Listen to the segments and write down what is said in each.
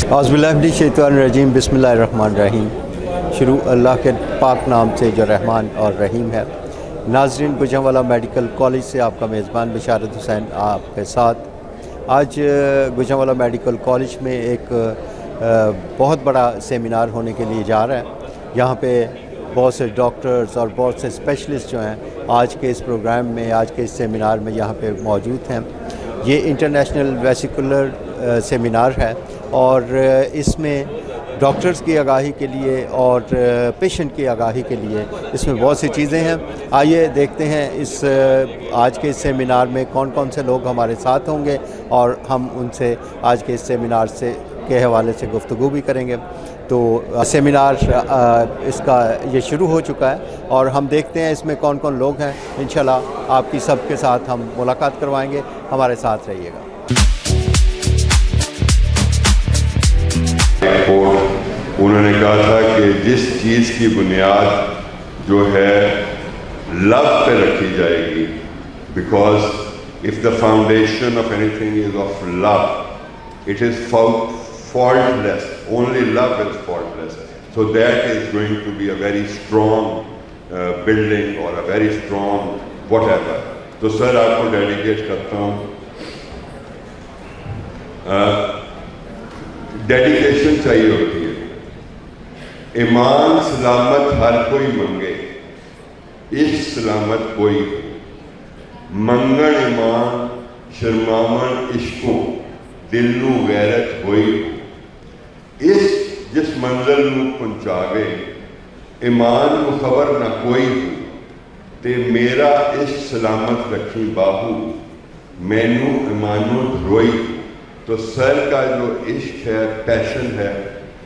اعوذ باللہ من الشیطان الرجیم، بسم اللہ الرحمن الرحیم۔ شروع اللہ کے پاک نام سے جو رحمان اور رحیم ہے۔ ناظرین، گوجرانوالہ میڈیکل کالج سے آپ کا میزبان بشارت حسین آپ کے ساتھ۔ آج گوجرانوالہ میڈیکل کالج میں ایک بہت بڑا سیمینار ہونے کے لیے جا رہا ہے۔ یہاں پہ بہت سے ڈاکٹرز اور بہت سے اسپیشلسٹ جو ہیں آج کے اس پروگرام میں، آج کے اس سیمینار میں یہاں پہ موجود ہیں۔ یہ انٹرنیشنل ویسیکولر سیمینار ہے اور اس میں ڈاکٹرز کی آگاہی کے لیے اور پیشنٹ کی آگاہی کے لیے اس میں بہت سی چیزیں ہیں۔ آئیے دیکھتے ہیں اس آج کے اس سیمینار میں کون کون سے لوگ ہمارے ساتھ ہوں گے اور ہم ان سے آج کے اس سیمینار سے کے حوالے سے گفتگو بھی کریں گے۔ تو سیمینار اس کا یہ شروع ہو چکا ہے اور ہم دیکھتے ہیں اس میں کون کون لوگ ہیں۔ انشاءاللہ آپ کی سب کے ساتھ ہم ملاقات کروائیں گے، ہمارے ساتھ رہیے گا۔ انہوں نے کہا تھا کہ جس چیز کی بنیاد جو ہے لو پہ رکھی جائے گی، because if the foundation of anything is of love, it is faultless. Only love is faultless. So that is going to be a very strong building or a very strong whatever. تو سر آپ کو dedicate کرتا ہوں۔ Dedication چاہیے ہوتی ہے۔ ایمان سلامت ہر کوئی منگے، عشق سلامت کوئی ہو، منگن ایمان شرمامن عشقوں، دل نو غیرت ہوئی ہو، عشق جس منزل نو پہنچاوے، ایمان کو خبر نہ کوئی ہو، تے میرا عشق سلامت رکھی باہو، مینو ایمانو دھروئی ہو۔ تو سر کا جو عشق ہے، پیشن ہے،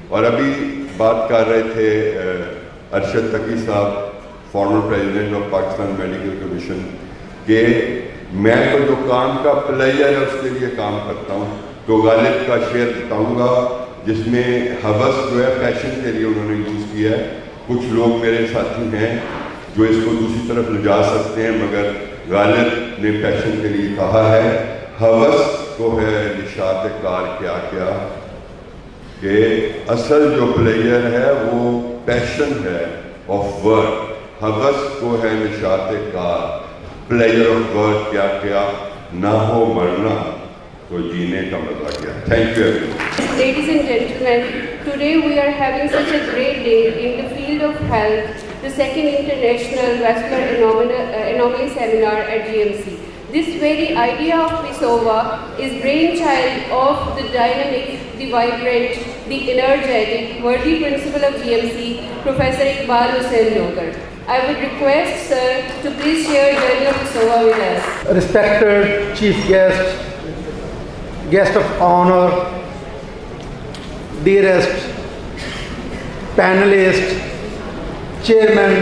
اور ابھی بات کر رہے تھے Arshad Taqi sahab, former president of Pakistan medical commission, کہ میں تو جو کام کا پلیئر ہے اس کے لیے کام کرتا ہوں۔ تو غالب کا شعر بتاؤں گا جس میں ہوس جو ہے پیشن کے لیے انہوں نے یوز کیا ہے۔ کچھ لوگ میرے ساتھی ہیں جو اس کو دوسری طرف لے جا سکتے ہیں، مگر غالب نے پیشن کے لیے کہا ہے ہوس تو ہے نشاط کار کیا کیا، کہ اصل جو پلیئر ہے وہ پیشن ہے آف ورک، ہوس کو ہے نشاط کار، پلیئر آف ورک کیا کیا، نہ ہو مرنا تو جینے کا مزہ کیا۔ Thank you every one. Ladies and gentlemen, today we are having such a great day in the field of health, the second International Vascular Anomaly Seminar at GMC. This very idea of VISOVA is brainchild of the dynamic, the vibrant, the energetic, worthy principal of GMC, Professor Iqbal Hussain Logar. I would request sir to please share the journey of VISOVA with us. Respected chief guest, guest of honor, dearest panelist, chairman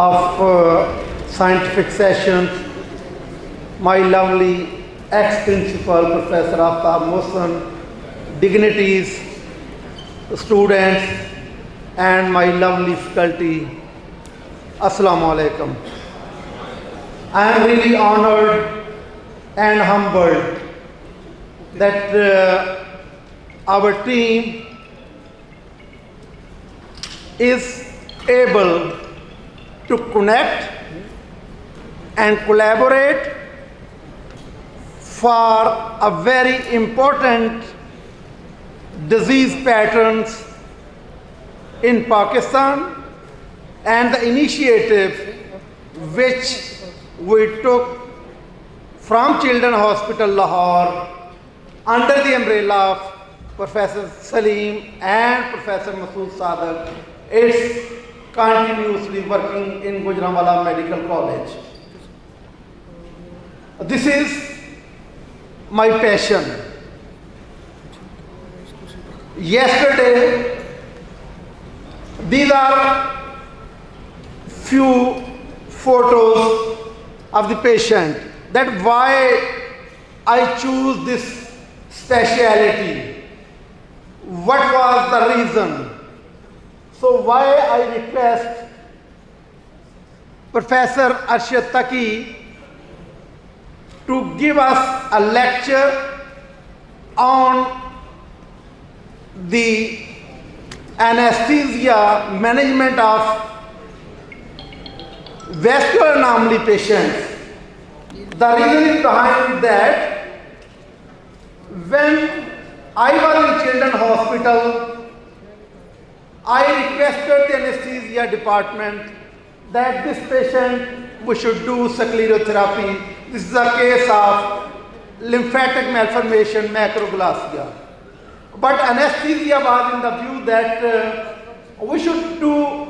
of scientific sessions, my lovely ex-principal Professor Aftab Mohsen, dignitaries, students, and my lovely faculty, Assalamu alaikum. I am really honored and humbled that our team is able to connect and collaborate for a very important disease patterns in Pakistan, and the initiative which we took from Children's Hospital Lahore under the umbrella of Professor Salim and Professor Masood Sadiq is continuously working in Gujranwala Medical College. This is my passion. Yesterday, these are few photos of the patient. That why I choose this speciality. What was the reason? So why I request Professor Arshad Taqi to give us a lecture on the anesthesia management of vascular anomaly patients. The reason is behind that, when I was in Children's Hospital, I requested the anesthesia department that this patient we should do sclerotherapy. This is a case of lymphatic malformation, macroglossia. But anesthesia was in the view that we should do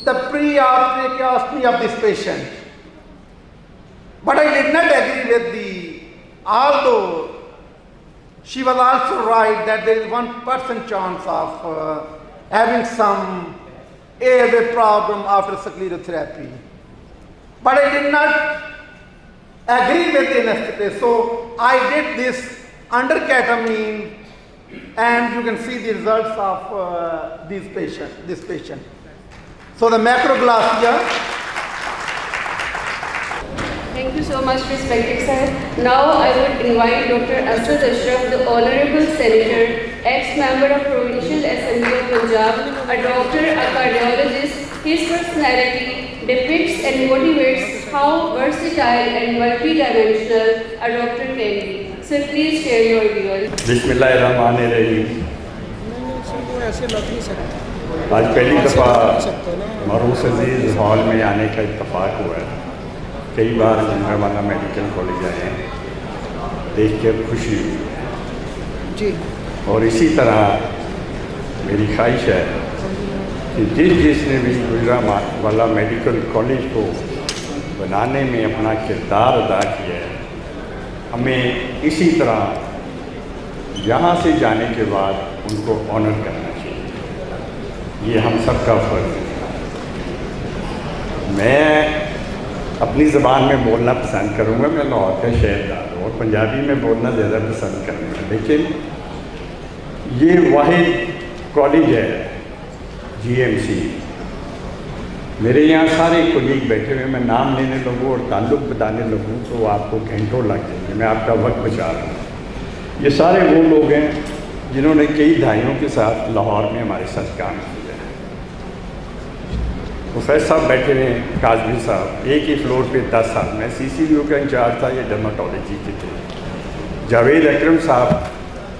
the pre-op tracheostomy of this patient. But I did not agree with although she was also right that there is 1% chance of having some airway problem after sclerotherapy. But I did not agree with the anesthetist, so I did this under ketamine, and you can see the results of this patient. So the macroglossia. Thank you so much, respected sir. Now I would invite Dr. Asad Ashraf, the Honorable Senator, ex-member of Provincial Assembly of Punjab, a doctor, a cardiologist. His personality depicts and motivates how versatile and multidimensional a doctor can be. Sir, please share your views. बिस्मिल्लाहिर्रहमानिर्रहीम। आज पहली दफ़ा मरूफ अजीज़ hall में आने का इत्तफाक हुआ है। कई बार जंगलवाला मेडिकल कॉलेज आए हैं, देख कर खुशी हुई जी। और इसी तरह मेरी ख्वाहिश है कि जिसने भी गुजरांवाला मेडिकल कॉलेज को बनाने में अपना किरदार अदा किया है, हमें इसी तरह यहाँ से जाने के बाद उनको ऑनर करना चाहिए। ये हम सबका फ़र्ज़ है। मैं अपनी ज़बान में बोलना पसंद करूँगा, मैं लाहौर का शहरदार हूँ और पंजाबी में बोलना ज़्यादा पसंद करूँगा, लेकिन ये वाहिद कॉलेज है GMC। मेरे यहाँ सारे कोलीग बैठे हुए, मैं नाम लेने लगूँ और ताल्लुक़ बताने लगूँ तो आपको घंटों लग जाएंगे, मैं आपका वक्त बचा रहा हूँ। ये सारे वो लोग हैं जिन्होंने कई दहाइयों के साथ लाहौर में हमारे साथ काम किया है। प्रोफेसर साहब बैठे हुए हैं, काजमी साहब, एक ही फ्लोर पे 10 साल, मैं CCU का इंचार्ज था, ये डर्माटोलॉजी के थे। जावेद अकरम साहब,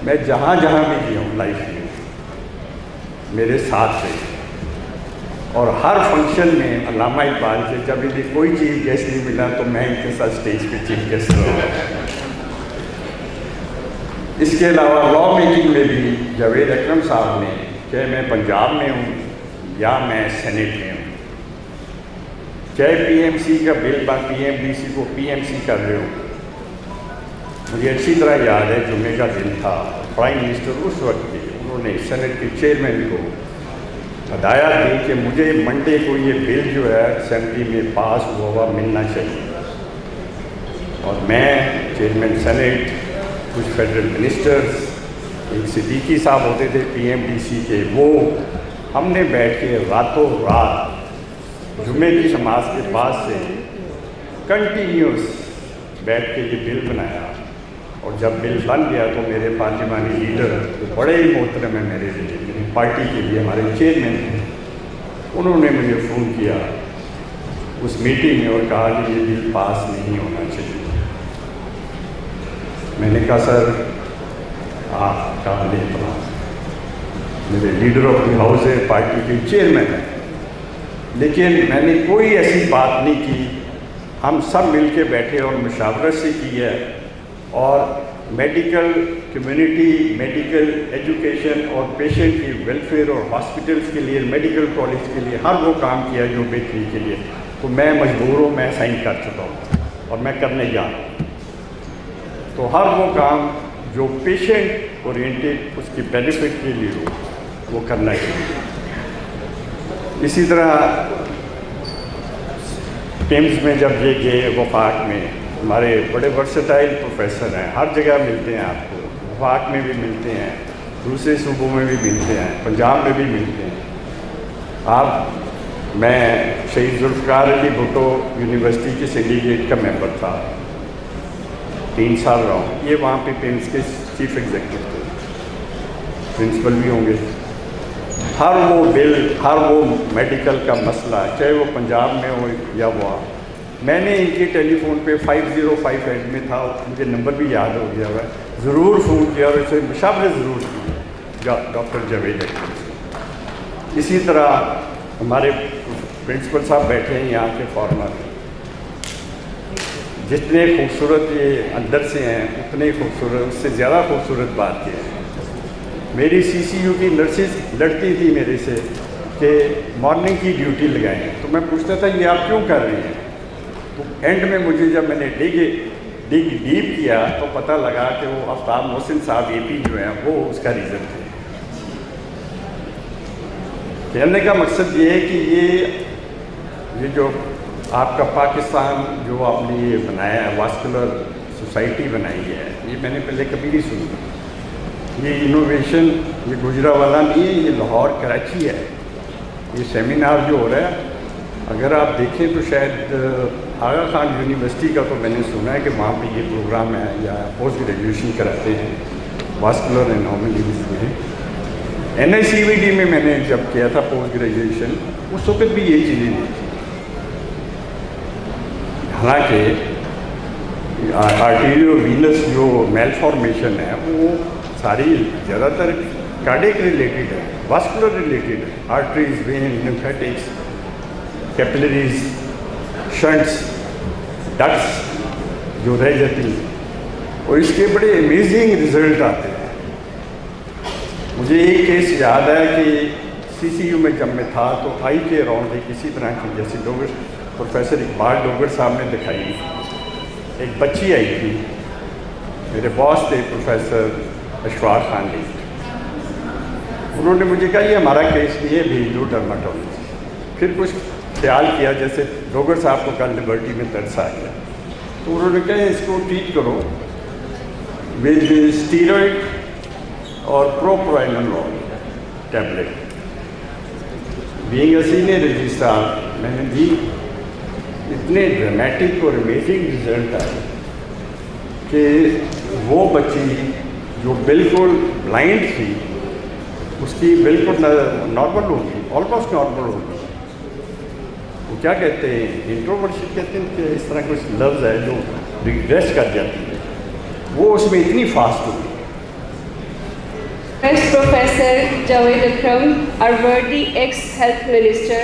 मैं जहाँ जहाँ भी गया हूँ लाइफ में मेरे साथ रहे, और हर फंक्शन में अल्लामा इकबाल से जब इन्हें कोई चीज़ गेस्ट नहीं मिला तो मैं इनके साथ स्टेज पे चीफ गेस्ट रहा। इसके अलावा लॉ मेकिंग में भी जावेद अकरम साहब ने, चाहे मैं पंजाब में हूँ या मैं सेनेट में हूँ, चाहे PMC का बिल PMDC को PMC कर रहे हो, मुझे अच्छी तरह याद है जुम्मे का दिन था, प्राइम मिनिस्टर उस वक्त के उन्होंने सेनेट के चेयरमैन को हदायत दी कि मुझे मंडे को ये बिल जो है असेंबली में पास हुआ मिलना चाहिए। और मैं, चेयरमैन सेनेट, कुछ फेडरल मिनिस्टर्स, एक सिद्दीकी साहब होते थे PMDC के, वो हमने बैठ के रातों रात जुम्मे की नमाज के बाद से कंटिन्यूस बैठ के ये बिल बनाया। और जब बिल बन गया तो मेरे पार्लिमानी लीडर, जो बड़े ही मोहतरम है मेरे लिए, मेरी पार्टी के लिए हमारे चेयरमैन थे, उन्होंने मुझे फ़ोन किया उस मीटिंग में और कहा कि ये बिल पास नहीं होना चाहिए। मैंने कहा सर आपका लेखना, मेरे लीडर ऑफ द हाउस है, पार्टी के चेयरमैन है, लेकिन मैंने कोई ऐसी बात नहीं की। हम सब मिल के बैठे और मुशावरत से की है, और मेडिकल कम्युनिटी, मेडिकल एजुकेशन और पेशेंट की वेलफेयर और हॉस्पिटल्स के लिए, मेडिकल कॉलेज के लिए हर वो काम किया जो बेहतरी के लिए। तो मैं मजबूर हूँ, मैं साइन कर चुका हूँ और मैं करने जा रहा हूँ। तो हर वो काम जो पेशेंट ओरिएंटेड, उसकी बेनिफिट के लिए हो, वो करना चाहिए। इसी तरह टिम्स में जब ये गए वफाक में, हमारे बड़े वर्सटाइल प्रोफेसर हैं, हर जगह मिलते हैं आपको, वफाक में भी मिलते हैं, दूसरे सूबों में भी मिलते हैं, पंजाब में भी मिलते हैं। मैं शहीद जुल्फ़िकार अली भुट्टो यूनिवर्सिटी के सिंडिकेट का मेंबर था, 3 साल रहा हूँ। ये वहाँ पे पिम्स के चीफ एग्जीक्यूटिव थे। प्रिंसिपल भी होंगे। हर वो बिल, हर वो मेडिकल का मसला, चाहे वो पंजाब में हो या वो, मैंने इनके टेलीफोन पे 5058 में था, मुझे नंबर भी याद हो गया हुआ, ज़रूर फ़ोन किया और इसे मुशावरे ज़रूर किया डॉक्टर जावेद अकरम। इसी तरह हमारे प्रिंसिपल साहब बैठे हैं यहाँ के फॉरनर, जितने खूबसूरत ये अंदर से हैं उतने खूबसूरत, उससे ज़्यादा खूबसूरत बात ये है, मेरी CCU की नर्सेज लड़ती थी मेरे से कि मॉर्निंग की ड्यूटी लगाएं, तो मैं पूछता था ये आप क्यों कर रही हैं, तो एंड में मुझे जब मैंने डिग डीप किया तो पता लगा कि वो आफ्ताब मोहसिन साहब AP जो हैं वो उसका रीज़न थे। कहने का मकसद ये है कि ये जो आपका पाकिस्तान जो आपने ये बनाया है, वास्कुलर सोसाइटी बनाई है, ये मैंने पहले कभी नहीं सुनी। ये इनोवेशन ये गुजरावाला नहीं है, ये लाहौर कराची है। ये सेमिनार जो हो रहा है, अगर आप देखें तो शायद आगा खान यूनिवर्सिटी का तो मैंने सुना है कि वहाँ पे ये प्रोग्राम है या पोस्ट ग्रेजुएशन कराते हैं वास्कुलर एनोमलीज में। NICVD में मैंने जब किया था पोस्ट ग्रेजुएशन, उस वक्त भी यही चीज़ें नहीं थी। हालांकि आर्टेरियो वीनस जो मेलफॉर्मेशन है वो सारी ज़्यादातर कार्डियक रिलेटेड है, वास्कुलर रिलेटेड है, arteries, when, lymphatics, capillaries, shunts, ducts जो रह जाती हैं, और इसके बड़े अमेजिंग रिजल्ट आते हैं। मुझे एक केस याद है कि CCU में जब मैं था तो आई के अराउंड एक इसी तरह की, जैसे डोगर प्रोफेसर इकबाल डोगर साहब ने दिखाई, एक बच्ची आई थी, मेरे बॉस थे प्रोफेसर अशफाक खान जी, उन्होंने मुझे कहा ये हमारा केस नहीं है, भेज दो डर्माटोलॉजी। फिर कुछ ख्याल किया, जैसे डोगर साहब को कल लिबर्टी में तरस आ गया, तो उन्होंने कहा इसको ट्रीट करो विद स्टीरॉइड और propranolol tablet. Being a senior registrar मैंने दी, इतने ड्रामेटिक और अमेजिंग रिजल्ट आए कि वो बच्ची जो बिल्कुल ब्लाइंड थी उसकी बिल्कुल नॉर्मल होगी, ऑलमोस्ट नॉर्मल होगी। वो क्या कहते हैं, इंट्रोवर्शन कहते हैं कि इस तरह कुछ लफ्ज़ है जो रिग्रेस कर जाती है, वो उसमें इतनी फास्ट होगी। Professor Javed Akram, our worthy ex-health minister,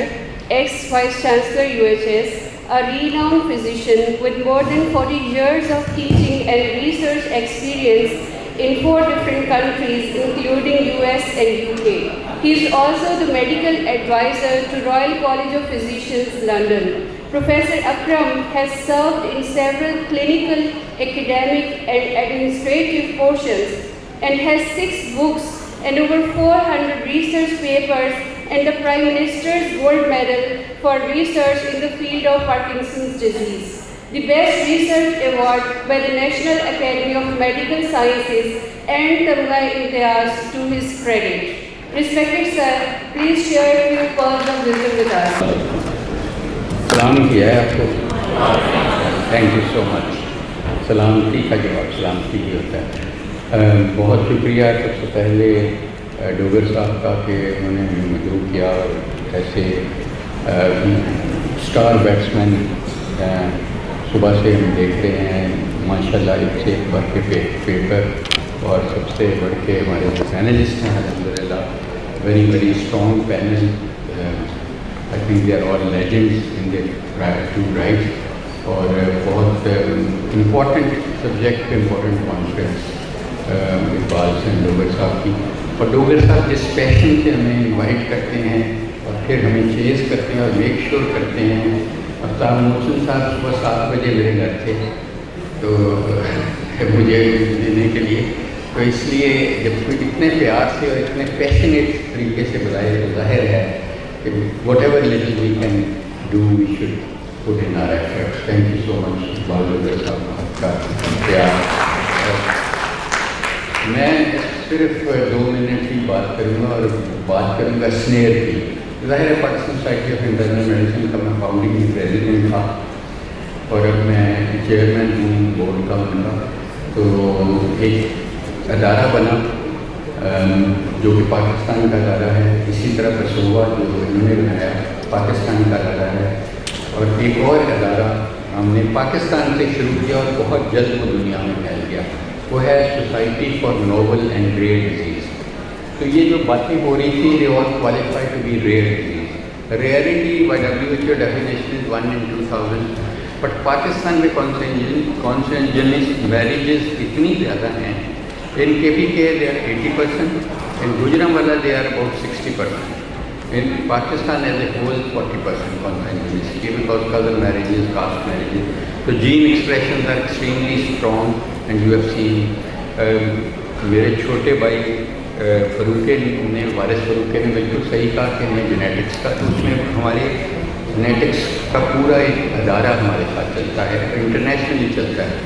ex-vice chancellor UHS, a renowned physician with more than 40 years of teaching and research experience in 4 different countries, including US and UK. He is also the medical advisor to Royal College of Physicians, London. Professor Akram has served in several clinical, academic and administrative portions and has 6 books and over 400 research papers and the Prime Minister's Gold Medal for research in the field of Parkinson's disease. The Best Research Award by the National Academy of Medical Sciences and Tamla Imtiaz to his credit. Respected sir, please share a few pearls of wisdom with us. सलाम किया है आपको, thank you so much. सलामती का जवाब सलामती ही होता है। बहुत शुक्रिया सबसे पहले डोगर साहब का कि उन्होंने मदरू किया, और ऐसे स्टार बैट्समैन सुबह से हम देख रहे हैं माशाल्लाह, एक से एक बढ़ के पेपर, और सबसे बढ़ के हमारे जो पैनलिस्ट हैं अल्हम्दुलिल्लाह very very strong panel. I think they are all legends in their too right, और बहुत इम्पॉर्टेंट सब्जेक्ट पे इम्पॉर्टेंट कॉन्फ्रेंस इकबाल से डोगर साहब की। और डोगर साहब जिस पैशन से हमें इन्वाइट करते हैं और फिर हमें चेज़ करते हैं और मेक श्योर करते हैं। आफ्ताब मोहसिन साहब सुबह 7 बजे मेरे घर थे तो मुझे देने के लिए, तो इसलिए जब कोई इतने प्यार से और इतने पैशनेट तरीके से बुलाए तो जाहिर है कि whatever little we can do we should put in our efforts. Thank you so much Iqbal Dogar sahab आपका प्यार। मैं सिर्फ 2 मिनट की बात करूँगा और बात करूँगा स्नेर की। ज़ाहिर है Pakistan society of internal medicine का मैं फाउंडिंग प्रेसिडेंट था और अब मैं चेयरमैन हूँ बोर्ड का उनका। तो एक अदारा बना جو کہ پاکستان کا ادارہ ہے. اسی طرح پسوا جو انہوں نے بنایا پاکستان کا ادارہ ہے. اور ایک اور ادارہ ہم نے پاکستان سے شروع کیا اور بہت جلد وہ دنیا میں پھیل گیا, وہ ہے society for novel and rare disease. تو یہ جو باتیں ہو رہی تھیں they all qualify to be rare disease. Rarity by WHO definition is 1 in 2000, but Pakistan میں کانسنجنس میریجز اتنی زیادہ ہیں. In KPK they are 80%, in Gujranwala they are about 60%. In Pakistan as a whole 40% consanguinity because cousin marriages, caste marriages. So gene expressions are extremely strong and you have seen میرے چھوٹے بھائی فروقے نے وارث فروقے نے بالکل صحیح کہا کہ ہمیں جینیٹکس کا, تو اس میں ہمارے جینیٹکس کا پورا ایک ادارہ ہمارے ساتھ چلتا ہے, انٹرنیشنلی چلتا ہے.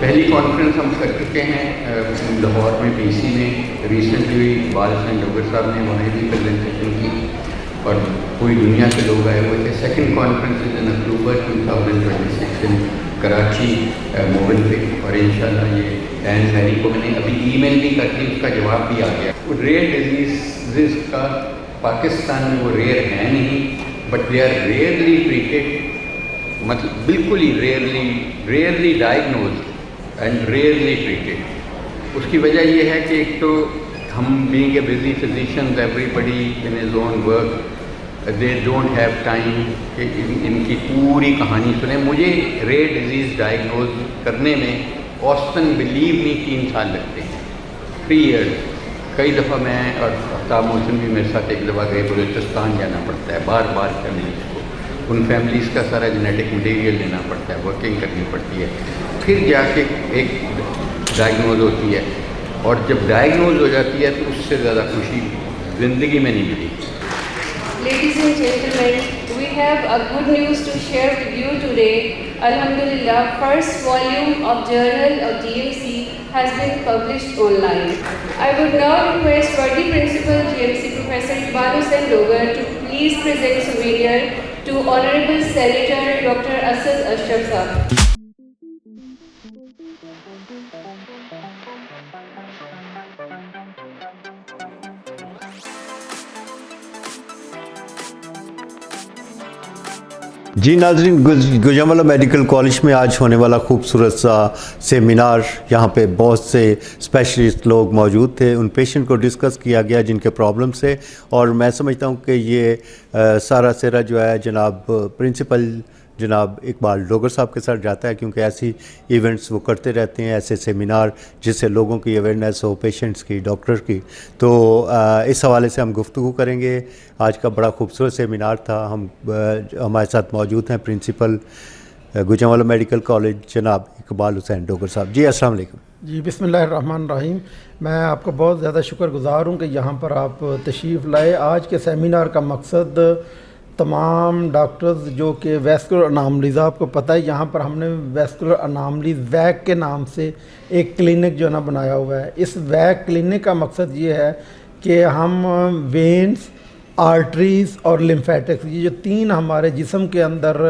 پہلی کانفرنس ہم کر چکے ہیں لاہور میں PC میں, ریسنٹلی اقبال حسین ڈوگر صاحب نے وہاں بھی پریزنٹیشن کی اور پوری دنیا سے لوگ آئے ہوئے تھے. سیکنڈ کانفرنس ان اکتوبر 2026 ان کراچی موبن پہ, اور انشاءاللہ یہ این میری کو میں نے ابھی ای میل بھی کر دی, اس کا جواب بھی آ گیا. ریئر ڈیزیز کا پاکستان میں وہ ریئر ہے نہیں, but they are rarely treated, مطلب بالکل ہی rarely diagnose and rarely treated. اس کی وجہ یہ ہے کہ ایک تو ہم being a busy physicians everybody in his own work, they don't have time کہ ان کی پوری کہانی سنیں. مجھے ریئر ڈیزیز ڈائگنوز کرنے میں اوسطاً بلیو نہیں 3 سال لگتے ہیں, 3 years. کئی دفعہ میں اور آفتاب محسن بھی میرے ساتھ ایک دفعہ گئے, بلوچستان جانا پڑتا ہے بار بار فیملیز کو, ان فیملیز کا سارا جینیٹک مٹیریل لینا پڑتا ہے, ورکنگ کرنی پڑتی ہے, پھر جا کے ایک ڈائگنوز ہوتی ہے. اور جب ڈائگنوز ہو جاتی ہے تو اس سے زیادہ خوشی زندگی میں نہیں ملی. Ladies and gentlemen, we have a good news to share with you today. Alhamdulillah, first volume of Journal of GMC has been published online. I would now request Worthy Principal GMC Professor Iqbal Hussain Dogar to please present souvenir to Honorable Senator Dr. Asad Ashraf Sahab. جی ناظرین, Gujranwala medical college میں آج ہونے والا خوبصورت سا seminar, یہاں پہ بہت سے اسپیشلسٹ لوگ موجود تھے. ان پیشنٹ کو ڈسکس کیا گیا جن کے پرابلم سے, اور میں سمجھتا ہوں کہ یہ سارا سیرا جو ہے جناب پرنسپل جناب اقبال ڈوگر صاحب کے ساتھ جاتا ہے, کیونکہ ایسی ایونٹس وہ کرتے رہتے ہیں, ایسے سیمینار جس سے لوگوں کی اویئرنیس ہو, پیشنٹس کی, ڈاکٹر کی. تو اس حوالے سے ہم گفتگو کریں گے. آج کا بڑا خوبصورت سیمینار تھا. ہمارے ساتھ موجود ہیں پرنسپل گوجرانوالہ میڈیکل کالج جناب اقبال حسین ڈوگر صاحب. جی السلام علیکم. جی بسم اللہ الرحمن الرحیم. میں آپ کا بہت زیادہ شکر گزار ہوں کہ یہاں پر آپ تشریف لائے. آج کے سیمینار کا مقصد تمام ڈاکٹرز جو کہ ویسکولر اناملیز, آپ کو پتہ ہے یہاں پر ہم نے ویسکولر اناملیز ویک کے نام سے ایک کلینک جو ہے نا بنایا ہوا ہے. اس ویک کلینک کا مقصد یہ ہے کہ ہم وینز, آرٹریز اور لمفیٹکس, یہ جو 3 ہمارے جسم کے اندر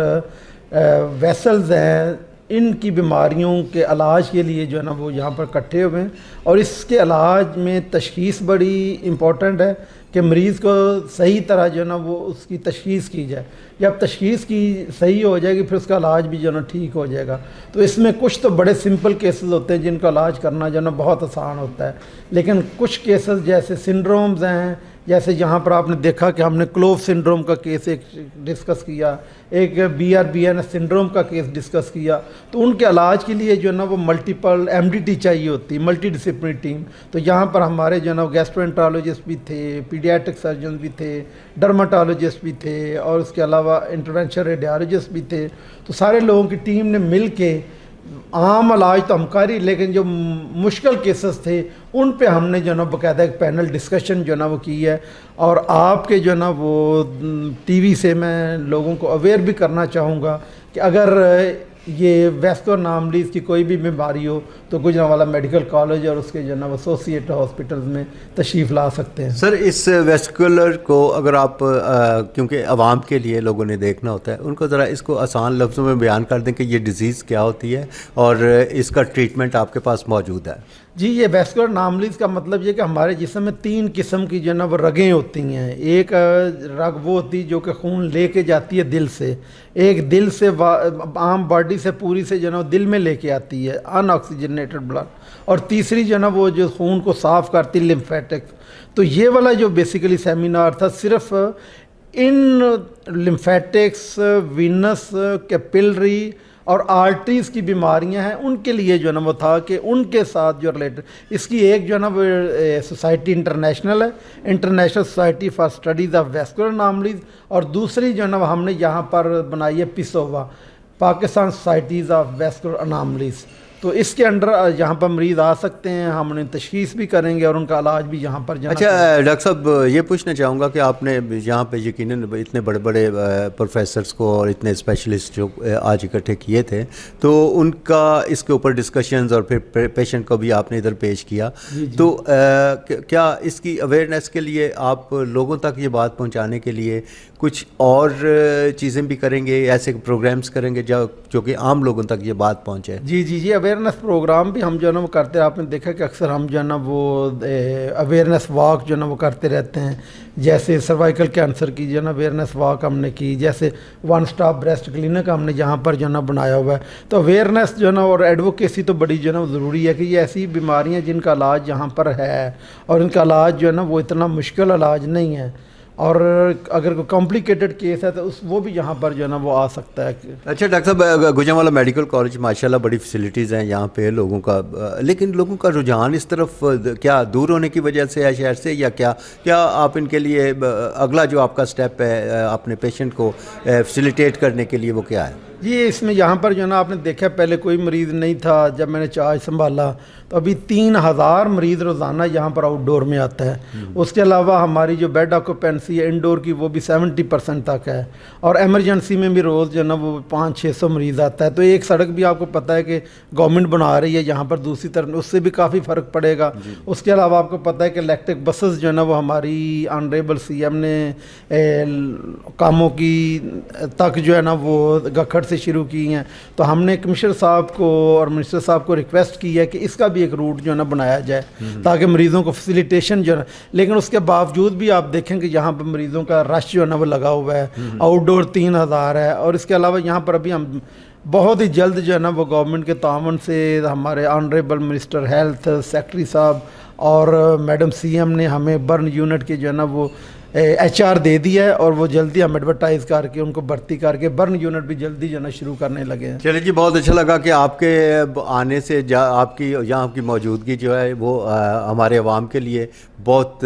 ویسلز ہیں, ان کی بیماریوں کے علاج کے لیے جو ہے نا وہ یہاں پر اکٹھے ہوئے ہیں. اور اس کے علاج میں تشخیص بڑی امپورٹنٹ ہے کہ مریض کو صحیح طرح جو ہے نا وہ اس کی تشخیص کی جائے. جب تشخیص کی صحیح ہو جائے گی پھر اس کا علاج بھی جو ہے نا ٹھیک ہو جائے گا. تو اس میں کچھ تو بڑے سمپل کیسز ہوتے ہیں جن کا علاج کرنا جو ہے نا بہت آسان ہوتا ہے, لیکن کچھ کیسز جیسے سنڈرومز ہیں, جیسے یہاں پر آپ نے دیکھا کہ ہم نے کلوف سنڈروم کا کیس ایک ڈسکس کیا, ایک BRBNS سنڈروم کا کیس ڈسکس کیا. تو ان کے علاج کے لیے جو ہے نا وہ ملٹیپل MDT چاہیے ہوتی, ملٹی ڈسپلنری ٹیم. تو یہاں پر ہمارے جو ہے نا گیسٹرونٹرولوجسٹ بھی تھے, پیڈیاٹرک سرجن بھی تھے, ڈرماٹولوجسٹ بھی تھے, اور اس کے علاوہ انٹرونشن ریڈیالوجسٹ بھی تھے. تو سارے لوگوں کی ٹیم نے مل کے عام علاج تو ہم کر ہی, لیکن جو مشکل کیسز تھے ان پہ ہم نے جو ہے نا باقاعدہ ایک پینل ڈسکشن جو ہے نا وہ کی ہے. اور آپ کے جو ہے نا وہ ٹی وی سے میں لوگوں کو اویئر بھی کرنا چاہوں گا کہ اگر یہ ویسکولر اناملیز کی کوئی بھی بیماری ہو تو गुजरांवाला मेडिकल कॉलेज और उसके जो है ना एसोसिएट हॉस्पिटल्स में तशरीफ़ ला सकते हैं। सर इस वेस्कुलर को अगर आप क्योंकि आवाम के लिए लोगों ने देखना होता है, उनको ज़रा इसको आसान लफ्ज़ों में बयान कर दें कि ये डिज़ीज़ क्या होती है और इसका ट्रीटमेंट आपके पास मौजूद है। जी, ये वैस्कुलर अनॉमलीज़ का मतलब ये कि हमारे जिस्म में 3 किस्म की जो है ना वो रगें होती हैं। एक रग वो होती है जो कि खून लेके जाती है दिल से, एक दिल से आम बॉडी से पूरी से जो है ना दिल में लेके आती है अनऑक्सीजनेटेड ब्लड, और तीसरी जो है ना वो जो खून को साफ़ करती है लिम्फेटिक्स। तो ये वाला जो बेसिकली सेमिनार था सिर्फ इन लिम्फेटिक्स, वीनस, कैपिलरी और आर्टरीज़ की बीमारियां हैं उनके लिए जो है ना वो था कि उनके साथ जो रिलेटेड इसकी एक जो है ना वो सोसाइटी इंटरनेशनल है, international society for studies of vascular anomalies, और दूसरी जो है ना हमने यहाँ पर बनाई है पिसोवा, पाकिस्तान सोसाइटीज़ ऑफ वैस्कुलर अनॉमलीज़। तो इसके अंडर यहाँ पर मरीज़ आ सकते हैं, हम उन्हें तशख़ीस भी करेंगे और उनका इलाज भी यहाँ पर। अच्छा डॉक्टर साहब, ये पूछना चाहूँगा कि आपने यहाँ पे यकीनन इतने बड़े बड़े प्रोफेसर्स को और इतने स्पेशलिस्ट जो आज इकट्ठे किए थे, तो उनका इसके ऊपर डिस्कशंस और फिर पेशेंट को भी आपने इधर पेश किया। तो क्या इसकी अवेयरनेस के लिए आप लोगों तक ये बात पहुँचाने के लिए कुछ और चीज़ें भी करेंगे, ऐसे प्रोग्राम्स करेंगे जो कि आम लोगों तक ये बात पहुँचे? जी, अवेयरनेस प्रोग्राम भी हम जो है ना वो करते हैं। आपने देखा कि अक्सर हम जो है ना वो अवेयरनेस वॉक जो है ना वो करते रहते हैं। जैसे सर्वाइकल कैंसर की जो है ना अवेयरनेस वॉक हमने की, जैसे वन स्टॉप ब्रेस्ट क्लिनिक हमने यहाँ पर जो है ना बनाया हुआ है। तो अवेयरनेस जो है ना और एडवोकेसी तो बड़ी जो है ना ज़रूरी है कि ये ऐसी बीमारियाँ जिनका इलाज यहाँ पर है और इनका इलाज जो है ना वो इतना मुश्किल इलाज नहीं है, और अगर कोई कॉम्प्लिकेटेड केस है तो वो भी यहाँ पर जो है ना वो आ सकता है। अच्छा डॉक्टर साहब, गुजरांवाला मेडिकल कॉलेज माशाल्लाह बड़ी फैसिलिटीज़ हैं यहाँ पे लोगों का, लेकिन लोगों का रुझान इस तरफ क्या दूर होने की वजह से है शहर से, या क्या आप इनके लिए अगला जो आपका स्टेप है अपने पेशेंट को फैसिलिटेट करने के लिए वो क्या है? जी, इसमें यहाँ पर जो है ना आपने देखा पहले कोई मरीज़ नहीं था, जब मैंने चार्ज संभाला तो अभी 3000 मरीज़ रोज़ाना यहाँ पर आउटडोर में आता है। उसके अलावा हमारी जो बेड ऑक्यूपेंसी है इंडोर की वो भी 70% तक है, और एमरजेंसी में भी रोज़ जो है ना वो 500-600 मरीज़ आता है। तो एक सड़क भी आपको पता है कि गवर्नमेंट बना रही है यहाँ पर दूसरी तरफ, उससे भी काफ़ी फ़र्क पड़ेगा। उसके अलावा आपको पता है कि इलेक्ट्रिक बसेस जो है ना वो हमारी ऑनरेबल CM ने कामों की तक जो है ना वो गखड़ से शुरू की हैं। तो हमने कमिश्नर साहब को और मिनिस्टर साहब को रिक्वेस्ट की है कि इसका भी एक रूट जो है ना बनाया जाए ताकि मरीज़ों को फैसिलिटेशन जो है, लेकिन उसके बावजूद भी आप देखें कि यहाँ पर मरीज़ों का रश जो है ना वो लगा हुआ है। आउटडोर 3000 है, और इसके अलावा यहाँ पर अभी हम बहुत ही जल्द जो है ना वो गवर्नमेंट के तावन से हमारे ऑनरेबल मिनिस्टर हेल्थ सेक्रेटरी साहब और मैडम CM ने हमें बर्न यूनिट के जो है ना वो HR दे दिया है, और वो जल्दी हम एडवर्टाइज़ करके उनको भर्ती करके बर्न यूनिट भी जल्दी जो है ना शुरू करने लगे हैं। चलिए जी, बहुत अच्छा लगा कि आपके आने से आपकी यहाँ की मौजूदगी जो है वो हमारे अवाम के लिए बहुत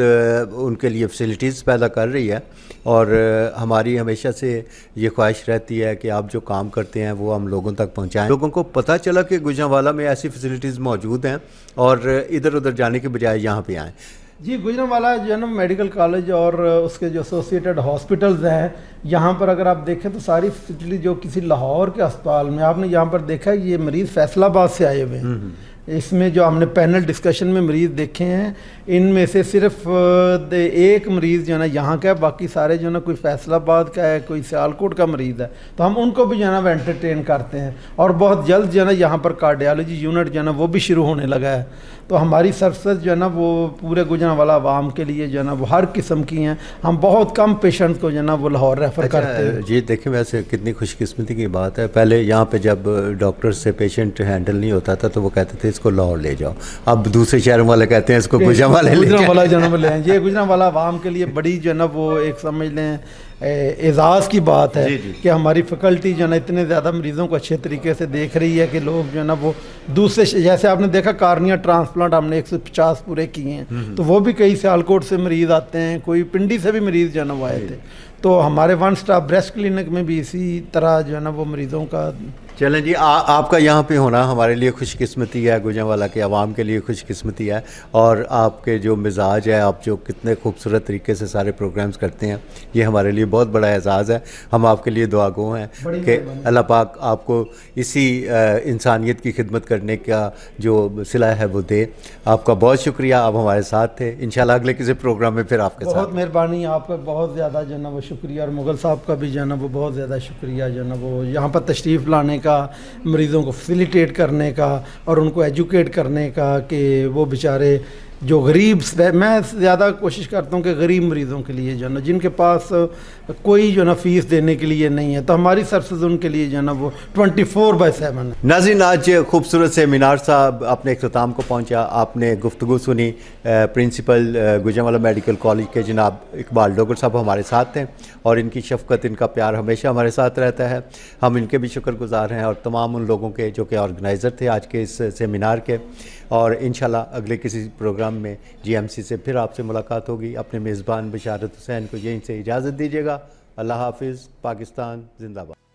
उनके लिए फैसिलिटीज़ पैदा कर रही है, और हमारी हमेशा से ये ख्वाहिश रहती है कि आप जो काम करते हैं वो हम लोगों तक पहुँचाएँ। लोगों को पता चला कि गुजरांवाला में ऐसी फैसिलिटीज़ मौजूद हैं और इधर उधर जाने के बजाय यहाँ पे आएँ। जी, गुजरांवाला जो है ना मेडिकल कॉलेज और उसके जो एसोसिएटेड हॉस्पिटल्स हैं यहाँ पर अगर आप देखें तो सारी फैसिलिटी जो किसी लाहौर के अस्पताल में आपने यहाँ पर देखा है, ये मरीज़ फैसलाबाद से आए हुए हैं। इसमें जो हमने पैनल डिस्कशन में मरीज़ देखे हैं, इनमें से सिर्फ एक मरीज़ जो है ना यहाँ का है, बाकी सारे जो है ना कोई फैसलाबाद का है, कोई सियालकोट का मरीज़ है। तो हम उनको भी जो है ना वो एंटरटेन करते हैं, और बहुत जल्द जो है ना यहाँ पर कार्डियोलॉजी यूनिट जो है ना वो भी शुरू होने लगा है। तो हमारी सर्विसेज जो है ना वो पूरे गुजरांवाला आवाम के लिए जो है ना वो हर किस्म की हैं। हम बहुत कम पेशेंट्स को जो है ना वो लाहौर रेफ़र करते हैं। जी देखें, वैसे कितनी खुशकिस्मती की बात है। पहले यहाँ पे जब डॉक्टर से पेशेंट हैंडल नहीं होता था तो वो कहते थे इसको लाहौर ले जाओ, अब दूसरे शहरों वाले कहते हैं इसको गुजरांवाला ले आए। ये गुजरांवाला आवाम के लिए बड़ी जो है ना वो एक समझ लें एजाज़ की बात है कि हमारी फैकल्टी जो है ना इतने ज़्यादा मरीज़ों को अच्छे तरीके से देख रही है कि लोग जो है ना वो दूसरे, जैसे आपने देखा कार्निया ट्रांसप्लांट हमने 150 पूरे किए हैं, तो वो भी कई सियालकोट से मरीज़ आते हैं, कोई पिंडी से भी मरीज़ जो है ना वो आए थे। तो हमारे वन स्टॉप ब्रेस्ट क्लिनिक में भी इसी तरह जो है ना वो मरीज़ों का چلیں جی، آپ کا یہاں پہ ہونا ہمارے لیے خوش قسمتی ہے، گوجرانوالہ کے عوام کے لیے خوش قسمتی ہے، اور آپ کے جو مزاج ہے، آپ جو کتنے خوبصورت طریقے سے سارے پروگرامز کرتے ہیں، یہ ہمارے لیے بہت بڑا اعزاز ہے. ہم آپ کے لیے دعا گو ہیں کہ اللہ پاک آپ کو اسی انسانیت کی خدمت کرنے کا جو صلہ ہے وہ دے. آپ کا بہت شکریہ، آپ ہمارے ساتھ تھے. انشاءاللہ اگلے کسی پروگرام میں پھر آپ کے ساتھ. بہت مہربانی آپ کا، بہت زیادہ جو ہے نا وہ شکریہ، اور مغل صاحب کا بھی جو ہے نا وہ بہت زیادہ شکریہ جو ہے نا وہ یہاں پر تشریف لانے کا، مریضوں کو فیسیلیٹیٹ کرنے کا اور ان کو ایجوکیٹ کرنے کا کہ وہ بیچارے جو غریب، میں زیادہ کوشش کرتا ہوں کہ غریب مریضوں کے لیے جو ہے نا جن کے پاس کوئی جو ہے نا فیس دینے کے لیے نہیں ہے، تو ہماری سروسز ان کے لیے جو ہے نا وہ 24/7 ہے. ناظرین، آج خوبصورت سیمینار صاحب اپنے اختتام کو پہنچا. آپ نے گفتگو سنی پرنسپل گوجرانوالہ میڈیکل کالج کے جناب اقبال ڈوگر صاحب ہمارے ساتھ ہیں، اور ان کی شفقت، ان کا پیار ہمیشہ ہمارے ساتھ رہتا ہے. ہم ان کے بھی شکر گزار ہیں، اور تمام ان لوگوں کے جو کہ آرگنائزر تھے آج کے اس سیمینار کے. اور انشاءاللہ اگلے کسی پروگرام میں GMC سے پھر آپ سے ملاقات ہوگی. اپنے میزبان بشارت حسین کو یہیں سے اجازت دیجیے گا. اللہ حافظ. پاکستان زندہ باد.